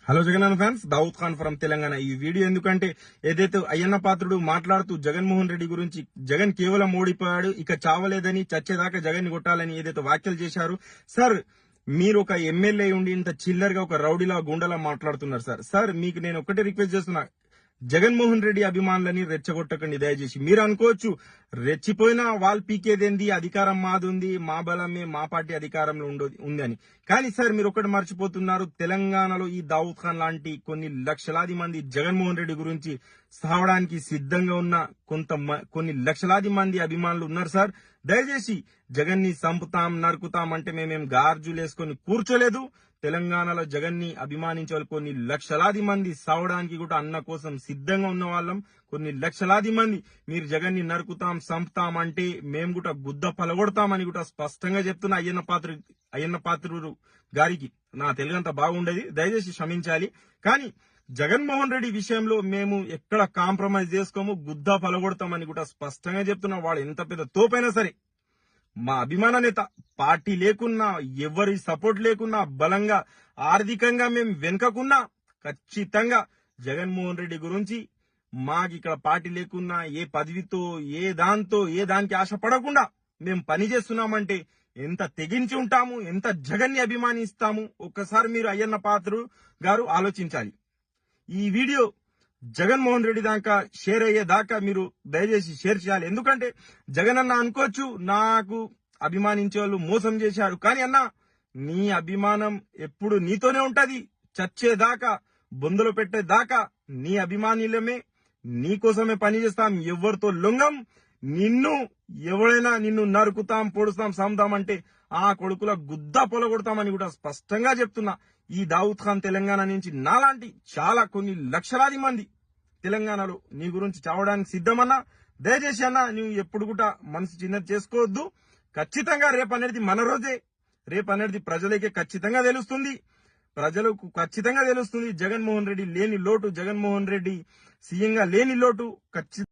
Hello Jagan fans, Dawood Khan from Telangana. ఈ video ఎందుకంటే ఏదైతే అయ్యన్న పాత్రుడు మాట్లాడుతూ జగన్మోహన్ రెడ్డి గురించి జగన్ కేవలం ఓడిపోయాడు, ఇక చావలేదని, చచ్చేదాకా జగన్ ని కొట్టాలని ఏదైతే వ్యాఖ్యలు చేశారు సార్. మీరు ఒక ఎమ్మెల్యే ఉండి ఇంత చిల్లర్ గా ఒక రౌడీలా గుండలా మాట్లాడుతున్నారు సార్. మీకు నేను ఒకటే రిక్వెస్ట్ చేస్తున్నా, జగన్మోహన్ రెడ్డి అభిమానులని రెచ్చగొట్టకండి దయచేసి. మీరు అనుకోవచ్చు రెచ్చిపోయినా వాళ్ళు పీకేదేంది, అధికారం మాదుంది, మా బలమే, మా పార్టీ అధికారంలో ఉందని. కానీ సార్ మీరు ఒకటి మర్చిపోతున్నారు, తెలంగాణలో ఈ దావుద్ ఖాన్ లాంటి కొన్ని లక్షలాది మంది జగన్మోహన్ రెడ్డి గురించి సావడానికి సిద్ధంగా ఉన్న కొన్ని లక్షలాది మంది అభిమానులు ఉన్నారు సార్. దయచేసి జగన్ ని సంపుతాం, నరుకుతాం అంటే మేమేం గార్జులేసుకొని కూర్చోలేదు. తెలంగాణలో జగన్ ని అభిమానించే వాళ్ళు కొన్ని లక్షలాది మంది సావడానికి కూడా అన్న కోసం సిద్ధంగా ఉన్న వాళ్ళం. కొన్ని లక్షలాది మంది మీరు జగన్ ని నరుకుతాం, సంపుతాం అంటే మేము కూడా గుద్ద పలగొడతామని కూడా స్పష్టంగా చెప్తున్న అయ్యన్న పాత్రుడు గారికి. నా తెలుగంత బాగుండేది, దయచేసి క్షమించాలి. కానీ జగన్మోహన్ రెడ్డి విషయంలో మేము ఎక్కడ కాంప్రమైజ్ చేసుకోము, గుద్ద పలగొడతామని కూడా స్పష్టంగా చెప్తున్నా. వాడు ఎంత పెద్ద తోపైనా సరే, మా అభిమాన నేత, పార్టీ లేకున్నా, ఎవరి సపోర్ట్ లేకున్నా, బలంగా ఆర్థికంగా మేము వెనుకకున్నా, ఖచ్చితంగా జగన్మోహన్ రెడ్డి గురించి మాకు ఇక్కడ పార్టీ లేకున్నా, ఏ పదవితో, ఏ దానికి ఆశపడకుండా మేము పని చేస్తున్నామంటే ఎంత తెగించి ఉంటాము, ఎంత జగన్ ని అభిమానిస్తాము ఒక్కసారి మీరు అయ్యన్న పాత్రుడు గారు ఆలోచించాలి. ఈ వీడియో జగన్మోహన్ రెడ్డి దాకా షేర్ అయ్యేదాకా మీరు దయచేసి షేర్ చేయాలి. ఎందుకంటే జగన్ అన్న అనుకోవచ్చు నాకు అభిమానించే వాళ్ళు మోసం చేశారు, కానీ అన్న నీ అభిమానం ఎప్పుడు నీతోనే ఉంటది. చచ్చేదాకా, బొందలు పెట్టేదాకా నీ అభిమానులమే, నీ కోసమే పనిచేస్తాం, ఎవరితో లొంగం. ఎవరైనా నిన్ను నరుకుతాం, పొడుస్తాం, సందామంటే ఆ కొడుకుల గుద్ద పొలగొడతామని కూడా స్పష్టంగా చెప్తున్నా. ఈ దావుద్ ఖాన్ తెలంగాణ నుంచి నాలాంటి చాలా కొన్ని లక్షలాది మంది తెలంగాణలో నీ గురించి చావడానికి సిద్ధమన్నా. దయచేసి అన్న నువ్వు ఎప్పుడు కూడా మనసు చిన్నది చేసుకోవద్దు. ఖచ్చితంగా రేపు అనేది మన రోజే. రేపు అనేది ప్రజలకే ఖచ్చితంగా తెలుస్తుంది, ప్రజలకు ఖచ్చితంగా తెలుస్తుంది. జగన్మోహన్ రెడ్డి లేని లోటు, జగన్మోహన్ రెడ్డి సీఎంగా లేని లోటు ఖచ్చితంగా